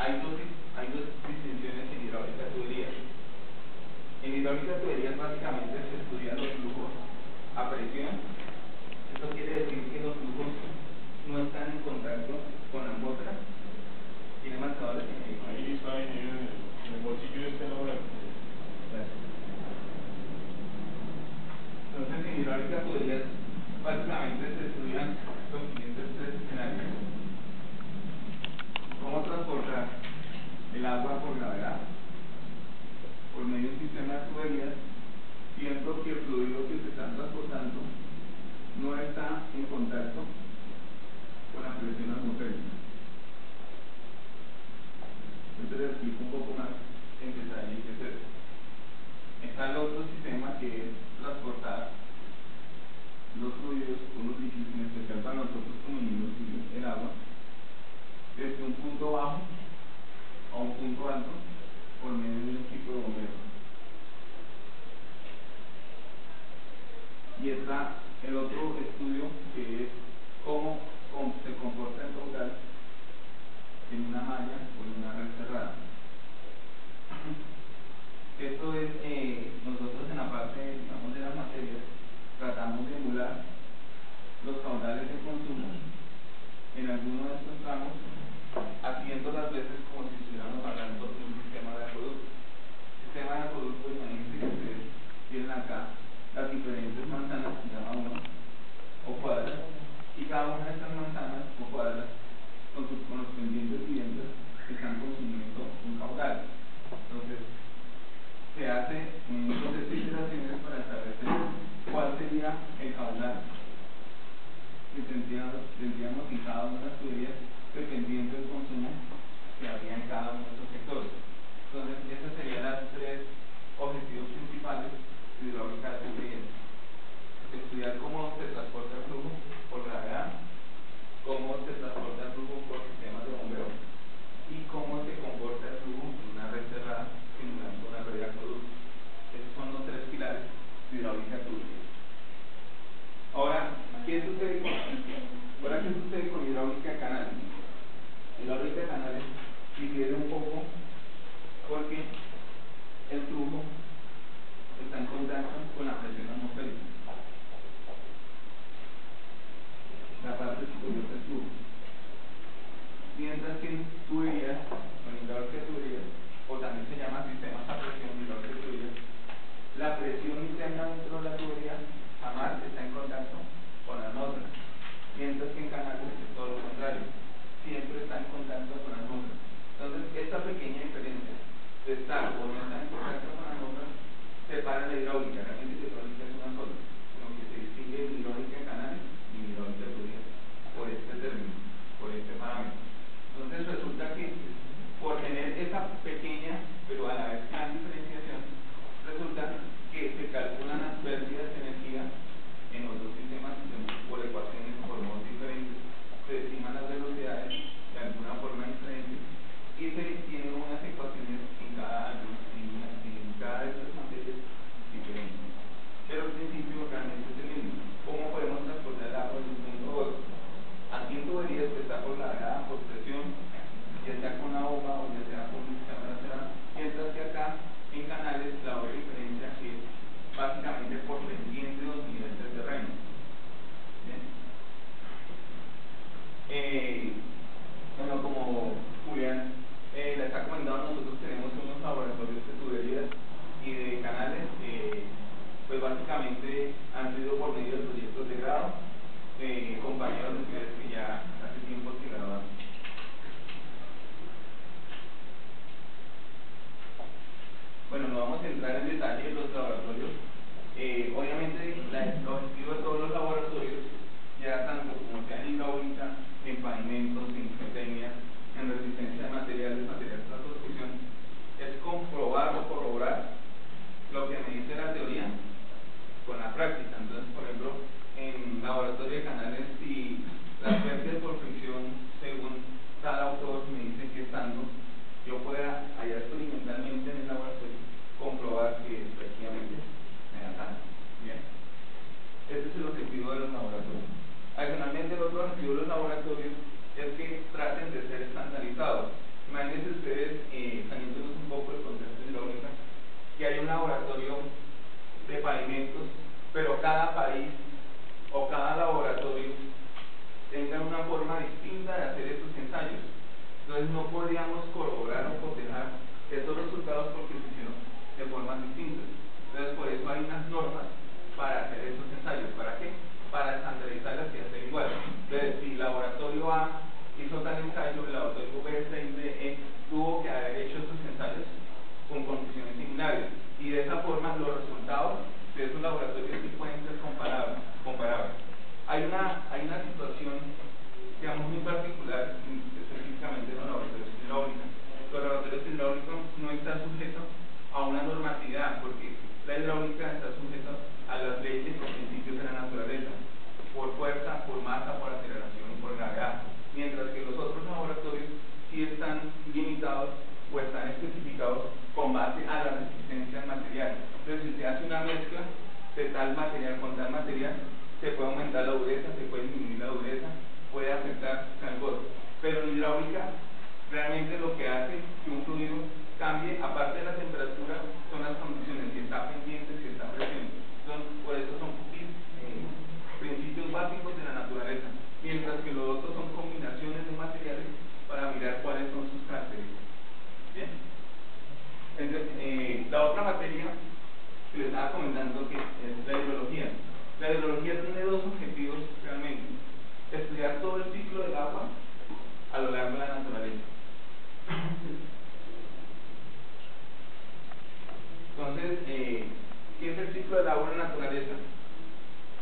hay dos distinciones en hidráulica de tuberías. En hidráulica de tuberías básicamente se estudian los flujos a presión. Esto quiere decir que los flujos no están en contacto con la atmósfera. ¿Tiene marcadores? Ahí está en el bolsillo de este lado. Entonces en hidráulica de tuberías básicamente se estudian los siguientes tres escenarios: cómo transportar el agua por gravedad por medio de un sistema de tuberías, siendo que el fluido que se está transportando no está en contacto con la presión atmosférica. Entonces les explico un poco más en detalle qué es esto. Está el otro sistema, que es transportar los fluidos o los líquidos, en especial para nosotros como niños, el agua, desde un punto bajo a un punto alto por medio de un equipo de bombeo. Y está el otro estudio, que es cómo se comporta el caudal en una malla o en una red cerrada. Esto es, nosotros en la parte, digamos, de las materias, tratamos de emular los caudales de consumo en alguno de estos tramos, haciendo las veces como si estuviéramos hablando de un sistema de acueducto. Sistema de acueducto, imagínense que ustedes tienen acá las diferentes manzanas, se llama uno, o cuadras, y cada una de estas manzanas o cuadras con los pendientes dientes están consumiendo un caudal. Entonces, se hace un proceso de iteraciones para establecer cuál sería el caudal que tendríamos en cada una de las tuberías, dependiendo del consumo que había en cada uno de estos sectores. Entonces, esos serían los tres objetivos principales de hidráulica de tuberías: estudiar cómo se transporta el flujo por gravedad, cómo se transporta el flujo por sistemas de bombeo y cómo se comporta el flujo en una red cerrada simulando una red de acueducto. Esos son los tres pilares de hidráulica de tuberías. Ahora, ¿qué sucede con hidráulica de canales? Hidráulica de canales difiere un poco porque el flujo está en contacto con la presión atmosférica, la parte superior del flujo. Mientras que en tuberías, o en hidráulica de tuberías, o también se llama sistemas a presión de hidráulica de tuberías, la presión interna dentro de la tubería jamás está en contacto con la atmósfera, mientras que en canales es todo lo contrario, siempre está en contacto con la atmósfera. Entonces, esta pequeña diferencia de estar o no estar en contacto con la atmósfera separa la hidráulica. Realmente la hidráulica es una sola, lo que se distingue de hidráulica en canales y hidráulica de tuberías por este término, por este parámetro. Entonces, resulta que por tener esa pequeña pero a la vez gran diferenciación, resulta que se calculan las pérdidas de energía en los dos sistemas por ecuaciones por modos diferentes, se estiman las velocidades de alguna forma diferente y se tienen unas ecuaciones en cada de estas materias diferentes. Pero el principio realmente es el mismo: ¿cómo podemos transportar el agua de un punto a otro? Aquí en tuberías está por gravedad, por presión, ya sea con la bomba o ya sea con un sistema lateral, mientras que acá en canales la otra diferencia es básicamente por pendiente de los niveles del terreno. ¿Bien? Bueno, como Julián les ha comentado, nosotros tenemos unos laboratorios de tuberías y de canales, pues básicamente han sido por medio de proyectos de grado, compañeros de ustedes que ya hace tiempo se graduaron. Bueno, no vamos a entrar en detalle en los laboratorios, podíamos corroborar o cotejar esos resultados porque se hicieron de formas distintas. Entonces, por eso hay unas normas para hacer esos ensayos. ¿Para qué? Para estandarizarlas y hacer igual. Entonces, si el laboratorio A hizo tal ensayo, el laboratorio B, C y D, E tuvo que haber hecho esos ensayos con condiciones similares. Y de esa forma, los resultados de esos laboratorios sí pueden ser comparables. Hay una situación, digamos, muy particular, específicamente en los laboratorios hidráulicos. Los laboratorios hidráulicos no están sujetos a una normatividad, porque la hidráulica está sujeta a las leyes o principios de la naturaleza, por fuerza, por masa, por aceleración y por gravedad, mientras que los otros laboratorios sí están limitados o están especificados con base a la resistencia al material. Entonces, si se hace una mezcla de tal material con tal material, se puede aumentar la dureza, se puede disminuir la dureza, puede afectar tal cosa. Pero en hidráulica, realmente lo que hace que un fluido cambie, aparte de la temperatura, son las condiciones, si está pendiente, si está presente. Por eso son principios básicos de la naturaleza, mientras que los otros son combinaciones de materiales para mirar cuáles son sus características. Bien. Entonces, la otra materia que les estaba comentando que es la hidrología. La hidrología tiene dos objetivos realmente: estudiar todo el ciclo del agua a lo largo de la naturaleza. Entonces, ¿qué es el ciclo del agua en la naturaleza?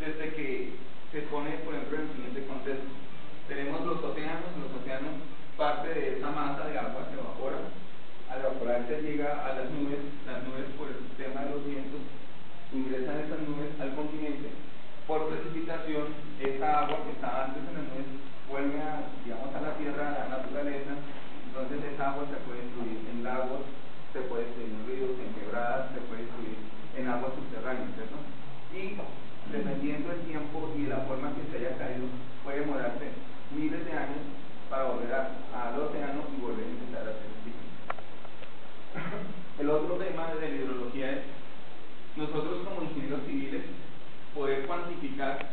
Desde que se pone, por ejemplo, en el siguiente contexto: tenemos los océanos, parte de esa masa de agua se evapora, al evaporarse llega a las nubes por el sistema de los vientos ingresan esas nubes al continente, por precipitación esa agua que estaba antes en las nubes vuelve a la tierra, a la naturaleza. Entonces esa agua se puede distribuir en lagos, se puede distribuir en ríos, en quebradas, se puede distribuir en aguas subterráneas, ¿cierto? Y dependiendo del tiempo y de la forma que se haya caído, puede demorarse miles de años para volver al océano y volver a empezar a hacer el ciclo. El otro tema de la hidrología es nosotros como ingenieros civiles poder cuantificar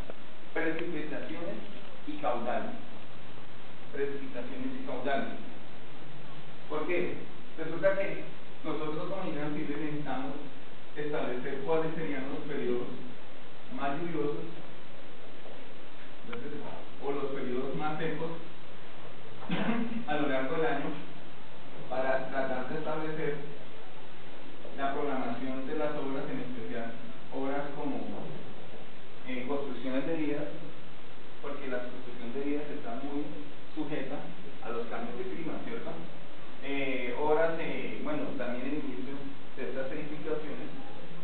precipitaciones y caudales. ¿Por qué? Resulta que nosotros como ingenieros civiles necesitamos establecer cuáles serían los periodos más lluviosos o los periodos más secos a lo largo del año para tratar de establecer la programación de las obras, en especial obras como construcciones de vías, porque la construcción de vías está muy sujeta a los cambios de clima, ¿cierto? Obras, también en el inicio de estas edificaciones,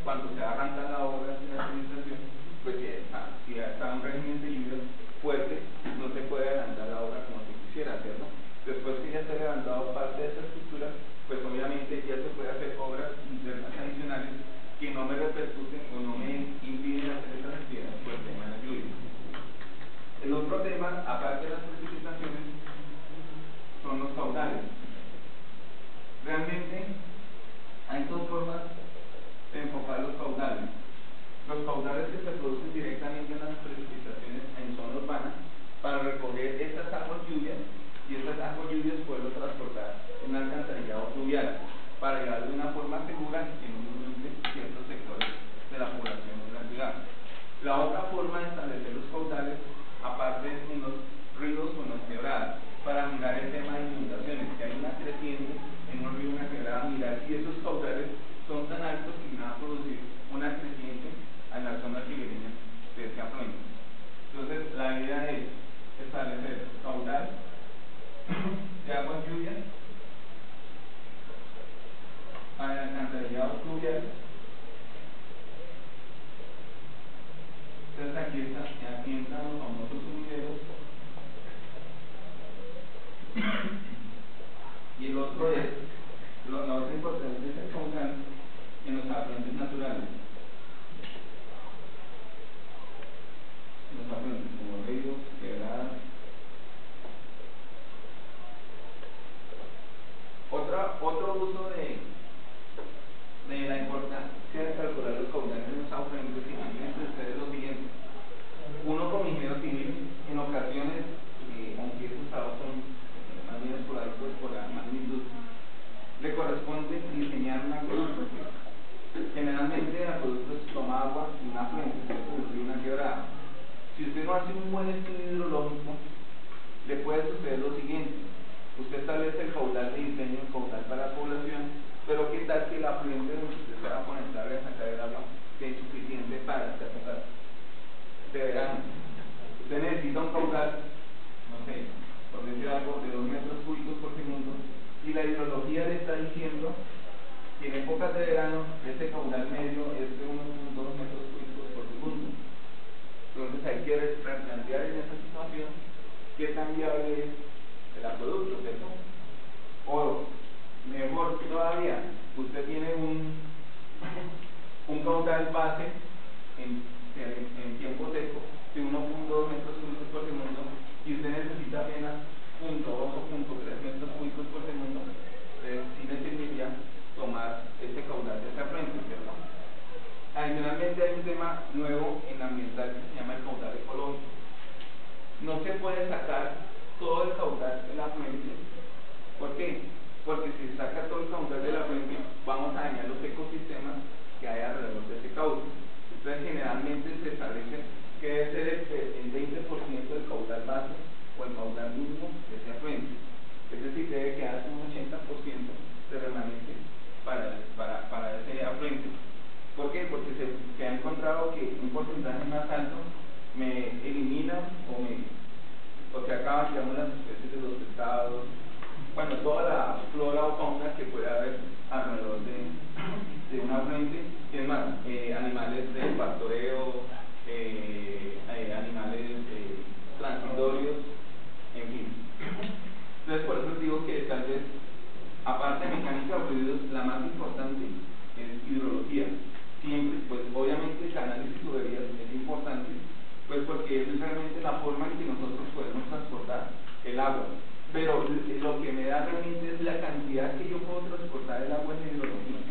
cuando se arranca la obra de la administración, pues si está un régimen de lluvias fuerte, no se puede adelantar la obra como se quisiera, ¿cierto? Después que ya se ha levantado parte de esa estructura, pues obviamente ya se puede hacer obras internas adicionales que no me repercuten o no me impiden hacer esas actividades por el tema de la lluvia. El otro tema, aparte de las precipitaciones, son los caudales. Realmente hay dos formas de enfocar los caudales. Los caudales que se producen directamente en las precipitaciones en zona urbana para recoger estas aguas lluvias y estas aguas lluvias poderlo transportar en un alcantarillado fluvial para llegar de una forma segura y que no inunde ciertos sectores de la población de la ciudad. La otra forma de establecer los caudales, aparte de en los ríos o en las quebradas, para mirar el tema de inundaciones, que hay una creciente en un río, una quebrada, mirar si esos caudales son tan altos que van a producir una creciente en las zonas ribereñas de ese afluente. Entonces, la idea es establecer caudal de aguas lluvias para el alcantarillado fluvial. Entonces aquí entran los famosos sumideros. Y el otro es, la otra importancia es el caudal en los afluentes naturales. Los afluentes como ríos, quebradas. Otro uso de la importancia de calcular los caudales en los afluentes, imagínense ustedes lo siguiente: uno como ingeniero civil, en ocasiones, aunque estos trabajos son más bien esporádicos por la magnitud uno hace un buen estudio hidrológico, le puede suceder lo siguiente: usted establece el caudal de diseño, el caudal para la población, pero qué tal que la afluente donde usted se va a conectar a sacar el agua sea insuficiente para esta época de verano. Usted necesita un caudal, no sé, por decir algo, de 2 metros cúbicos por segundo, y la hidrología le está diciendo que en épocas de verano ese caudal medio es de 1.2 metros cúbicos por segundo. Entonces hay que replantear en esa situación qué tan viable es el acueducto, ¿cierto? O mejor todavía, usted tiene un caudal base en tiempo seco de 1.2 metros cúbicos por segundo y usted necesita apenas 0.2 o 0.3 metros cúbicos por segundo. Entonces sí le serviría tomar este caudal de ese afluente, ¿cierto? Adicionalmente hay un tema nuevo en la ambiental que se llama el caudal ecológico. No se puede sacar todo el caudal de la fuente. ¿Por qué? Porque si se saca todo el caudal de la fuente, vamos a dañar los ecosistemas que hay alrededor de ese cauce. Entonces generalmente se establece que debe ser el 20% del caudal base o el caudal mínimo de ese afluente. Es decir, debe quedarse un 80% de remanente para ese afluente. ¿Por qué? Porque se ha encontrado que un porcentaje más alto me elimina o se acaban, digamos, las especies de los pescados, bueno, toda la flora o fauna que puede haber alrededor de un afluente. Y es más, animales de pastoreo, animales transitorios, en fin. Entonces, por eso les digo que tal vez, aparte de mecánica de fluidos, la más importante es hidrología. Siempre, pues obviamente el análisis de tuberías es importante, pues porque es realmente la forma en que nosotros podemos transportar el agua. Pero lo que me da realmente es la cantidad que yo puedo transportar el agua en hidrología.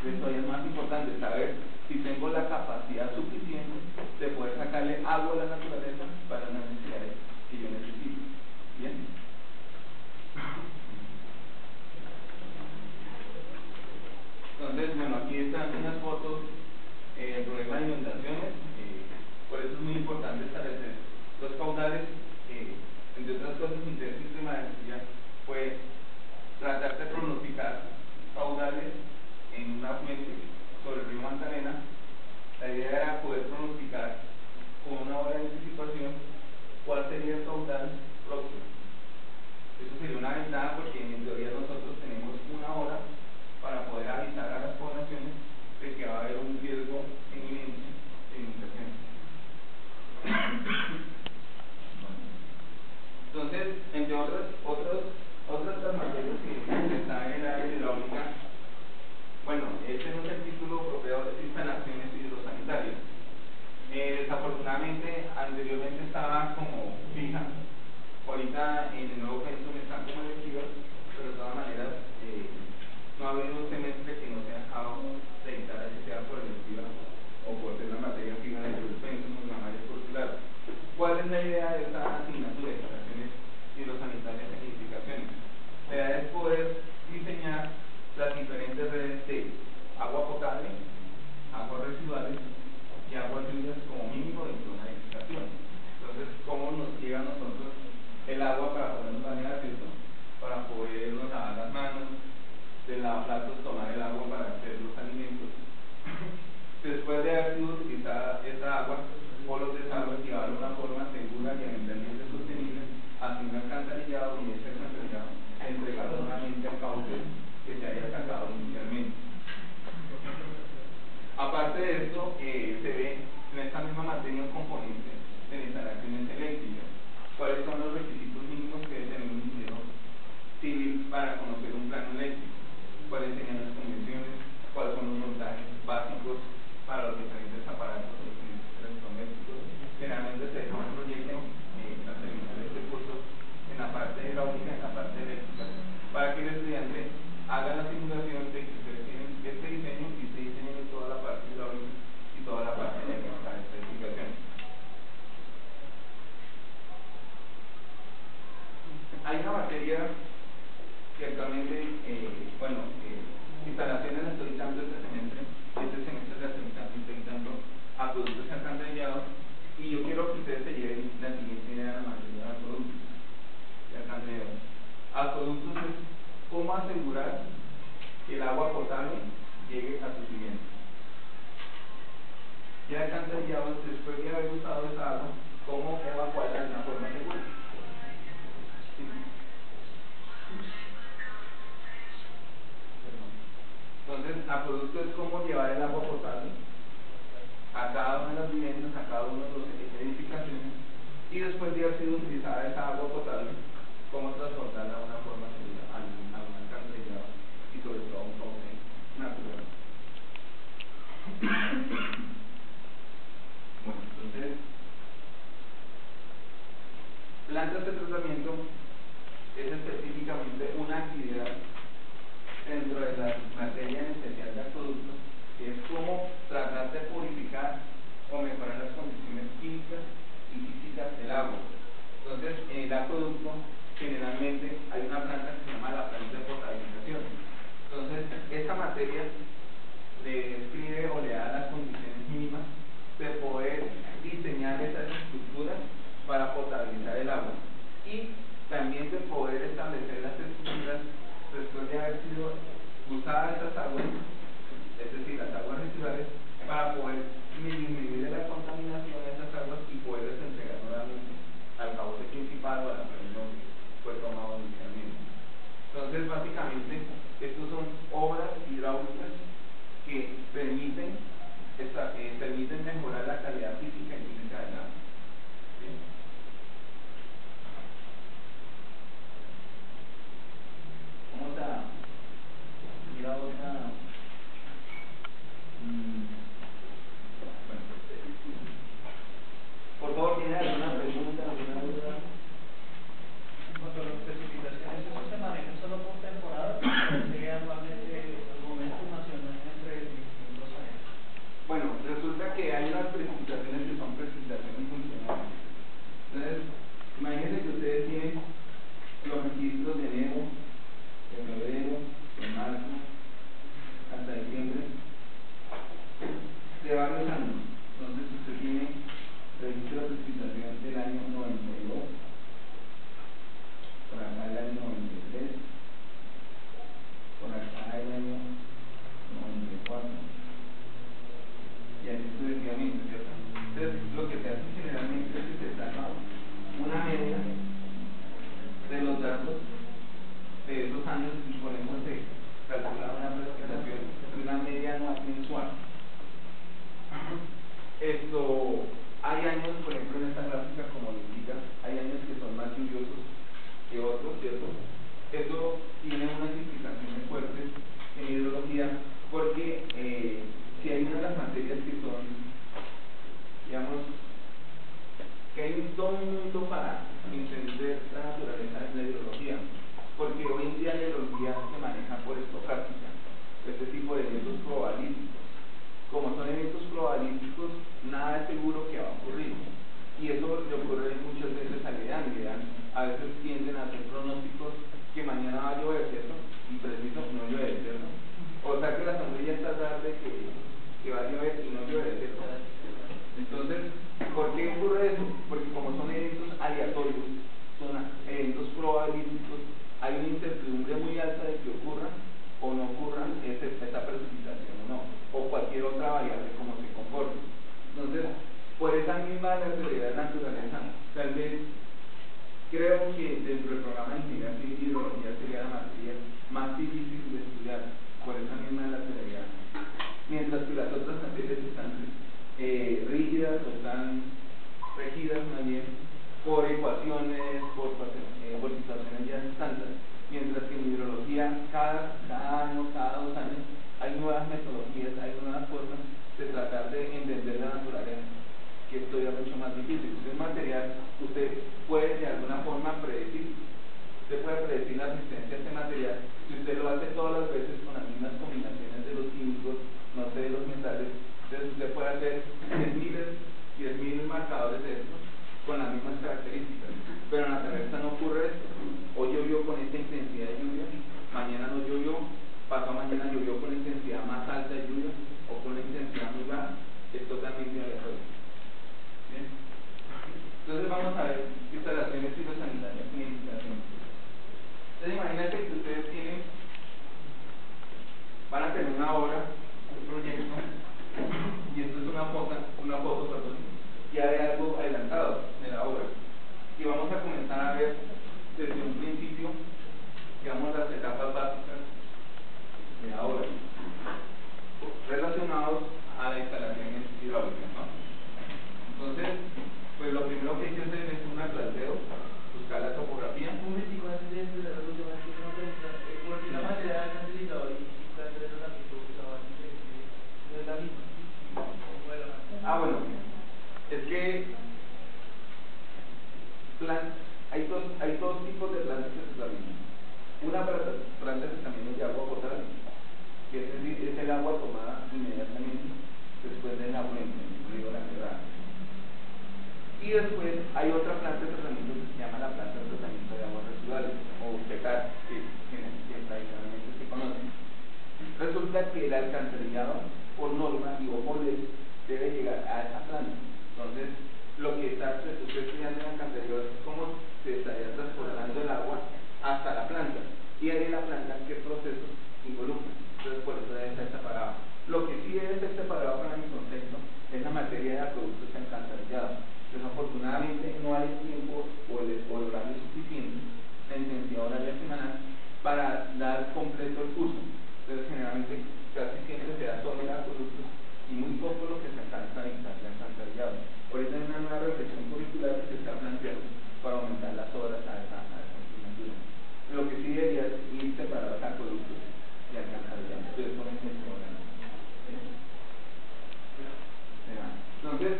Entonces todavía es más importante saber si tengo la capacidad suficiente de poder sacarle agua a la naturaleza para las necesidades que yo necesito. ¿Bien? Entonces, bueno, aquí están unas fotos del problema de inundaciones. Por eso es muy importante establecer los caudales. Entre otras cosas, mi tesis de maestría fue tratar de pronosticar caudales en una fuente sobre el río Magdalena. La idea era poder pronosticar con una hora de anticipación cuál sería el caudal próximo. Eso sería una ventaja porque en teoría nosotros tenemos una hora para poder avisar a las poblaciones de que va a haber un riesgo inminente de inundación. Entonces, entre otras las materias que están en la área hidráulica, bueno, este no es el título propio de instalaciones hidrosanitarias. Desafortunadamente, anteriormente estaba como fija. Ahorita en el nuevo pensum están como electivas, pero de todas maneras no ha habido un semestre que no se ha dejado de dictar, así sea por electiva o por ser una materia fija dentro del pensum o una materia curricular. ¿Cuál es la idea de esta asignatura de instalaciones hidrosanitarias e edificaciones? La idea es poder diseñar las diferentes redes de agua potable, aguas residuales y aguas lluvias como mínimo dentro de una edificación. Entonces, ¿cómo nos llega a nosotros el agua para podernos bañar, ¿cierto? Para podernos lavar las manos, del lavaplatos tomar el agua para hacer los alimentos? Después de haber sido utilizada esta agua o los desagües, llevar una forma segura y ambientalmente sostenible hacia un alcantarillado y ese alcantarillado entregarlo nuevamente al cauce que se haya sacado inicialmente. Aparte de esto, se ve en esta misma materia un componente de instalaciones eléctricas. ¿Cuáles son los requisitos mínimos que debe tener un ingeniero civil para conocer un plano eléctrico? ¿Cuáles serían las condiciones? ¿Cuáles son los montajes básicos para los diferentes aparatos o los diferentes electrodomésticos? Generalmente se deja un proyecto al terminar este curso en la parte hidráulica, en la parte eléctrica, para que en que el agua potable llegue a sus viviendas. Y el alcantarillado, después de haber usado esa agua, ¿cómo evacuarla de una forma segura? ¿Sí? Entonces, acueducto es cómo llevar el agua potable a cada una de las viviendas, a cada una de las edificaciones, y después de haber sido utilizada esa agua potable, cómo transportarla de una forma segura a un alcantarillado y sobre todo a un cauce natural. Bueno, entonces, plantas de tratamiento es específicamente una actividad dentro de la materia en especial de acueductos, que es cómo tratar de purificar o mejorar las condiciones químicas y físicas del agua. Entonces, en el acueducto, generalmente hay una planta que se llama la planta de potabilización. Entonces, esta materia le describe o le da las condiciones mínimas de poder diseñar esas estructuras para potabilizar el agua y también de poder establecer las estructuras después de haber sido usadas esas aguas, es decir, las aguas residuales, para poder disminuir la contaminación de esas aguas y poderles entregar nuevamente al cauce principal o a la fuente donde fue tomado inicialmente. Entonces, básicamente, estos son obras hidráulicas que permiten mejorar la calidad física y química del agua. ¿Sí? Vamos a ir a otra. Bueno, por favor, ¿tiene alguna pregunta, alguna duda? En cuanto a las precipitaciones, ¿eso se maneja solo por temporada o se anualmente algún estimación entre distintos años? Bueno, resulta que hay unas precipitaciones que son precipitaciones funcionales. Entonces, imagínense que ustedes tienen los registros de enero, de febrero, de marzo, hasta diciembre, de varios años. Entonces, usted tiene registro de precipitación del año 92, por acá el año 93, por acá el año 94. Y así sucesivamente, ¿cierto? Entonces, lo que se hace generalmente es que se saca una media de los datos de esos años y con eso se calcula una precipitación de una media mensual. Hay años, por ejemplo, en esta gráfica, como lo indica, hay años que son más lluviosos que otros, ¿cierto? Eso tiene unas implicaciones fuertes en hidrología, porque si hay una de las materias que son, digamos, que hay todo un mundo para entender la naturaleza de la hidrología, porque hoy en día la hidrología se maneja por estocástica, este tipo de eventos probabilísticos. Como son eventos probabilísticos, nada es seguro que va a ocurrir, y eso le ocurre muchas veces al IDEAN. A veces tienden a hacer pronósticos que mañana va a llover, ¿cierto? Y preciso no llueve, ¿cierto? O sea que la sombrilla está tarde que va a llover y no llueve, ¿cierto? Entonces, ¿por qué ocurre eso? Porque como son eventos aleatorios, son eventos probabilísticos, hay una incertidumbre muy alta de que ocurra o no ocurra esa precipitación o no, o cualquier otra variable como se comporte. Entonces, por esa misma teoría de la naturaleza, tal vez creo que dentro del programa de ingeniería civil y hidrología sería la materia más difícil de estudiar, por esa misma lateralidad. Mientras que las otras materias están rígidas o están regidas más bien por ecuaciones, por situaciones ya estándar. Mientras que en hidrología cada año, cada 2 años, hay nuevas metodologías, hay nuevas formas de tratar de entender la naturaleza, que esto ya es mucho más difícil. Usted es material, usted puede de alguna forma predecir, usted puede predecir la resistencia a este material, si usted lo hace todas las veces con las mismas combinaciones de los químicos, no sé, de los metales. Entonces usted puede hacer 10.000 marcadores de estos con las mismas características, pero en la terrestre no ocurre esto. Hoy llovió con esta intensidad de lluvia, mañana no llovió, pasado mañana llovió con intensidad más alta de plantas de tratamiento de agua potable, que es el agua tomada inmediatamente después del afluente, el río de la quebrada. Y después hay otra planta de tratamiento que se llama la planta de tratamiento de aguas residuales, o PETAR, que tradicionalmente se conoce. Resulta que el alcantarillado, por norma y o por ley, debe llegar a esa planta. Entonces, lo que está usted estudiando en el alcantarillado es cómo se estaría transportando el agua hasta la planta. Y ahí en la planta, ¿qué procesos involucra? Entonces, por eso debe estar separado. Lo que sí debe ser separado para mi concepto es la materia de productos alcantarillados. Desafortunadamente no hay tiempo o el horario suficiente, la intensidad horaria semanal, para dar completo el curso. Entonces, generalmente, casi siempre se da solo los productos y muy poco lo que se alcanza a dictar de alcantarillado. Ahorita hay una nueva reflexión curricular que se está planteando para aumentar las horas a esa asignatura. Lo que sí debería es ir separados a productos y alcantarillado. Entonces, con intención horaria. Entonces,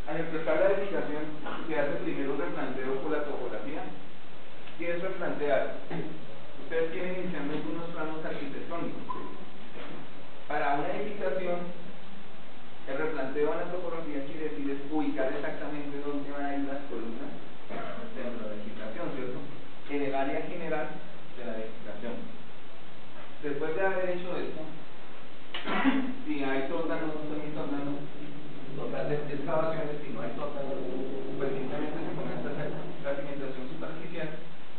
al empezar la edificación se hace primero un replanteo por la topografía. ¿Qué es replantear? Ustedes tienen inicialmente unos planos arquitectónicos. Para una edificación, el replanteo de la topografía quiere decir es ubicar exactamente dónde van a ir las columnas dentro de la edificación, ¿cierto? En el área general de la edificación. Después de haber hecho esto, si hay sótanos, semisótanos, totales de excavaciones, si no hay sótanos, pues simplemente se comienza a hacer la cimentación superficial.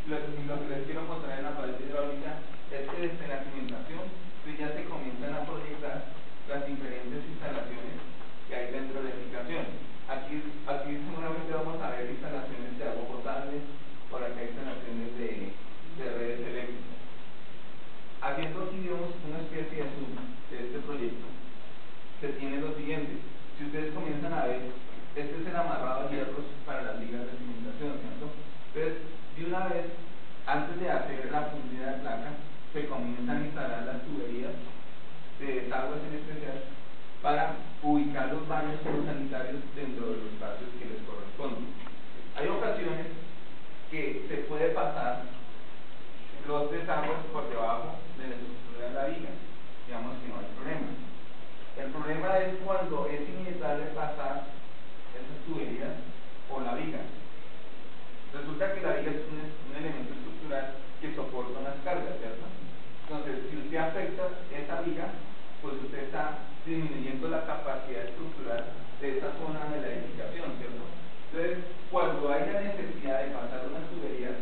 Lo que les quiero mostrar en la pared hidráulica es que desde la cimentación pues ya se comienzan a proyectar las diferentes instalaciones que hay dentro de la edificación. Aquí seguramente vamos a ver instalaciones de agua potable, por acá instalaciones de redes eléctricas. Haciendo aquí vemos una especie de zoom de este proyecto. Se tiene lo siguiente. Si ustedes comienzan a ver, este es el amarrado de hierros para las vigas de cimentación, ¿cierto? Entonces, de una vez, antes de hacer la fundida de placa, se comienzan a instalar las tuberías de desagües en especial para ubicar los baños sanitarios dentro de los espacios que les corresponden. Hay ocasiones que se puede pasar los desagües por debajo de la estructura de la viga, digamos que no hay problema. El problema es cuando es inevitable pasar esas tuberías por la viga. Resulta que la viga es un elemento estructural que soporta unas cargas, ¿cierto? Entonces, si usted afecta esa viga, pues usted está disminuyendo la capacidad estructural de esa zona de la edificación, ¿cierto? Entonces, cuando hay la necesidad de pasar unas tuberías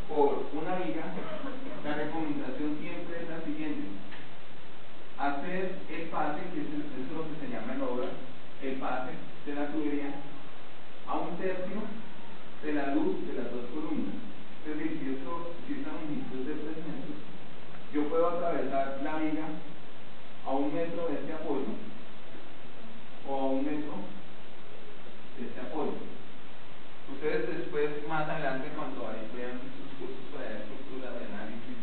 por una viga, la recomendación siempre es la siguiente: hacer el pase, que es lo que se llama en obra, el pase de la tubería a 1/3 de la luz de las dos columnas. Es decir, si esta longitud es de 3 metros, yo puedo atravesar la viga a 1 metro de este apoyo o a 1 metro de este apoyo. Ustedes después, más adelante, cuando vean sus cursos de estructura, de análisis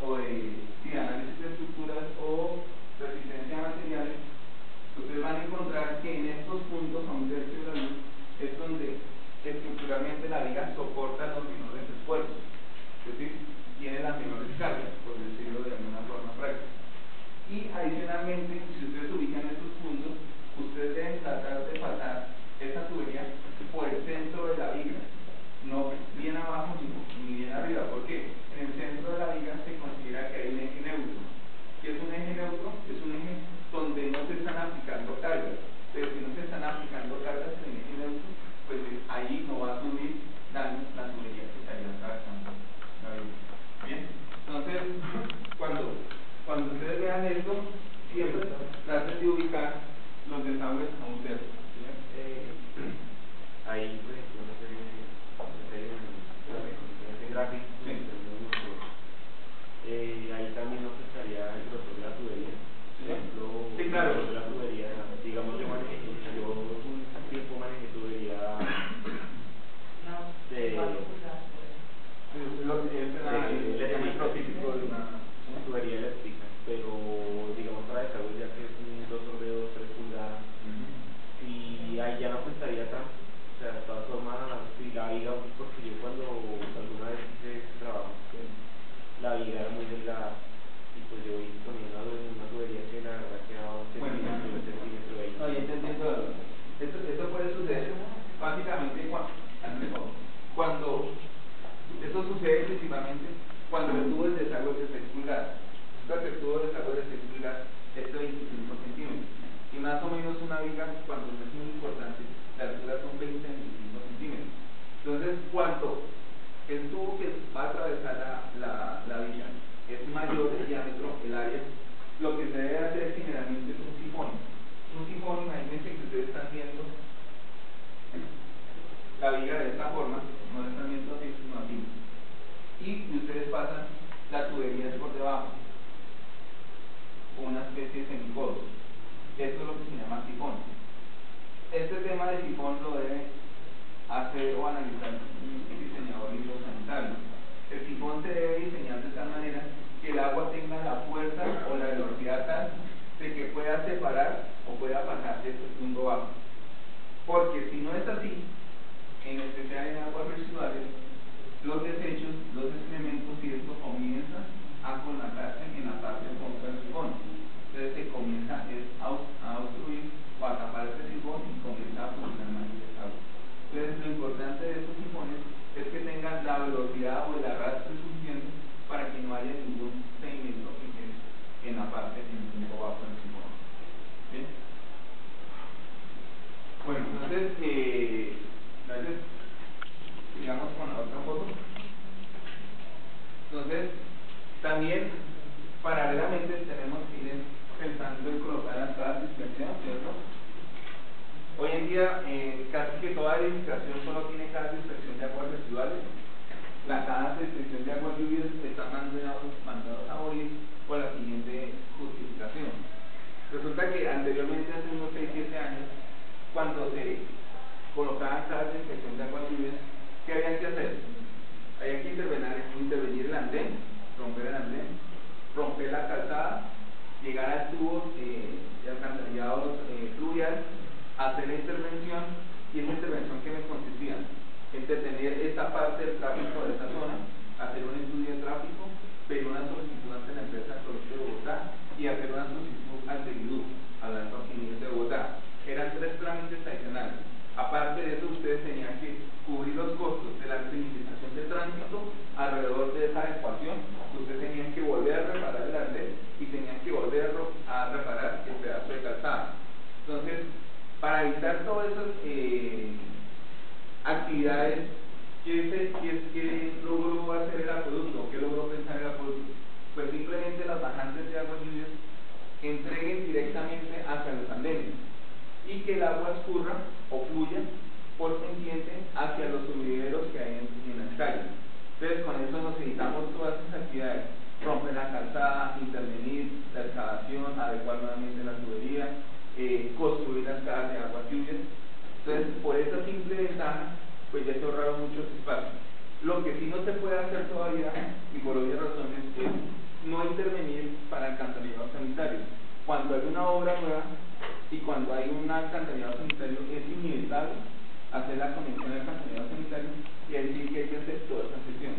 o de análisis de estructuras o resistencia a materiales, ustedes van a encontrar que en estos puntos a 1/3 de la luz es donde estructuralmente la viga soporta los menores esfuerzos, es decir, tiene las menores cargas, por decirlo de alguna forma práctica. Y adicionalmente, si ustedes ubican estos puntos, ustedes deben tratar de pasar esa tubería por el centro de la viga, no bien abajo ni bien arriba. ¿Por qué? En el centro de la viga se considera que hay un eje neutro. ¿Qué es un eje neutro? Es un eje donde no se están aplicando cargas. Pero si no se están aplicando cargas en el eje neutro, pues ahí no va a subir daños la tubería que estaría atravesando la viga. Bien, entonces pulgadas. Resulta que el tubo de desagüe de 6 pulgadas es de 25 centímetros. Y más o menos una viga, cuando no es muy importante, la altura son 20-25 centímetros. Entonces, cuando el tubo que va a atravesar la viga es mayor de diámetro, el área, lo que se debe hacer generalmente es un sifón. Un sifón, imagínense que ustedes están viendo la viga de esta forma, no la están viendo así, sino así. Y ustedes pasan la tubería por debajo, una especie de semicodo. Esto es lo que se llama sifón. Este tema de sifón lo debe hacer o analizar un diseñador hidrosanitario. El sifón se debe diseñar de tal manera que el agua tenga la fuerza o la velocidad tal de que pueda separar o pueda pasar de este punto bajo. Porque si no es así, en especial en aguas residuales, los desechos, los excrementos y esto comienza a colmatarse en la parte de fondo del sifón. Entonces se comienza a obstruir o a tapar este sifón y comienza a funcionar más el agua. Entonces lo importante de estos sifones es que tengan la velocidad o el arrastre suficiente para que no haya ningún sedimento que quede en la parte en el punto bajo del sifón. ¿Bien? Bueno, entonces, gracias. Sigamos con la otra foto. Entonces, también paralelamente tenemos que ir pensando en colocar las cajas de inspección, ¿cierto? Hoy en día casi que toda edificación solo tiene cajas de inspección de aguas residuales. Las cajas de inspección de aguas lluvias están mandados a morir por la siguiente justificación. Resulta que anteriormente, hace unos 6-7 años, cuando se colocaban cajas de inspección de aguas lluvias, ¿qué había que hacer? Había que intervenir el andén, romper el andén, romper la calzada, llegar al tubo de alcantarillado fluvial, hacer la intervención, y esa intervención que me consistía en detener esta parte del tráfico de esta zona, hacer un estudio de tráfico, pedir una solicitud ante la empresa de Colegio de Bogotá y hacer una solicitud ante el IDU, al Alto Administrativo de Bogotá. Eran 3 trámites adicionales. Aparte de eso, ustedes tenían que cubrir los costos de la administración de tránsito alrededor de esa adecuación. Ustedes tenían que volver a reparar el andén y tenían que volver a reparar el pedazo de calzada. Entonces, para evitar todas esas actividades, ¿qué logró hacer el acueducto? ¿Qué logró pensar el acueducto? Pues simplemente las bajantes de aguas lluvias entreguen directamente hacia los andenes y que el agua escurra o fluya por pendiente hacia los sumideros que hay en las calles. Entonces, con eso nos evitamos todas esas actividades: romper la calzada, intervenir la excavación, adecuar nuevamente la tubería, construir las cajas de aguas lluvias. Entonces, por esa simple ventaja, pues ya se ahorraron muchos espacios. Lo que sí no se puede hacer todavía, y por obvias razones, es no intervenir para alcantarillado sanitario. Cuando hay una obra nueva y cuando hay un alcantarillado sanitario, es inevitable hacer la conexión del alcantarillado sanitario, y ahí sí que hay que hacer toda esa gestión.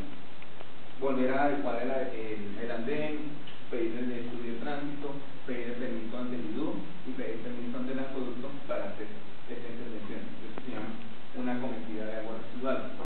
Volver a adecuar el andén, pedir el estudio de tránsito, pedir el permiso ante el IDU y pedir